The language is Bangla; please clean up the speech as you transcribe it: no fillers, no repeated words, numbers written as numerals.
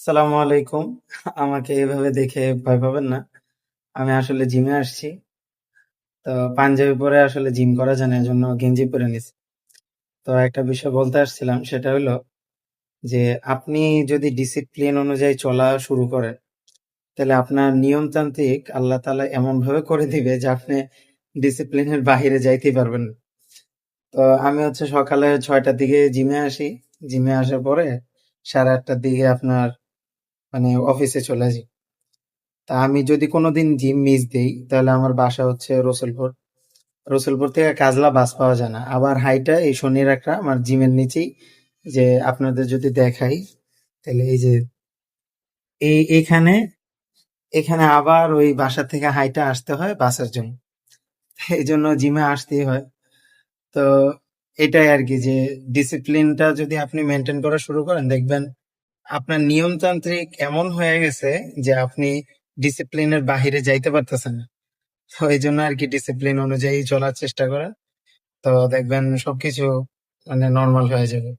সালামু আলাইকুম। আমাকে এভাবে দেখে ভয় পাবেন না। আমি আসলে জিমে আসছি। তো পাঞ্জাবি পরে আসলে জিম করা যায় না, এজন্য গেঞ্জি পরে নিছি। তো একটা বিষয় বলতে আসছিলাম, সেটা হলো যে আপনি যদি ডিসিপ্লিন অনুযায়ী চলা শুরু করেন, তাহলে আপনার নিয়মতান্ত্রিক আল্লাহ তাআলা এমন ভাবে করে দিবে যে আপনি ডিসিপ্লিনের বাহিরে যাইতেই পারবেন না। তো আমি হচ্ছে সকালে ৬টার দিকে জিমে আসি। জিমে আসার পরে ৮:৩০টার দিকে আপনার মানে অফিসে চলে যাই। তা আমি যদি কোনোদিন জিম মিস দেই, তাহলে আমার বাসা হচ্ছে রসুলপুর। রসুলপুর থেকে কাজলা বাস পাওয়া যায় না। আবার হাইটা এই শনির একটা আমার জিমের নিচেই, যে আপনাদের যদি দেখাই, তাহলে এই যে এখানে এখানে আবার ওই বাসা থেকে হাইটা আসতে হয় বাসের জন্য। এই জন্য জিমে আসতেই হয়। তো এটাই আর কি, যে ডিসিপ্লিনটা যদি আপনি মেনটেন করা শুরু করেন, দেখবেন আপনার নিয়মতান্ত্রিক এমন হয়ে গেছে যে আপনি ডিসিপ্লিনের বাহিরে যাইতে পারতেছেন না। তো এই জন্য আর কি ডিসিপ্লিন অনুযায়ী চলার চেষ্টা করেন। তো দেখবেন সবকিছু মানে নর্মাল হয়ে যাবে।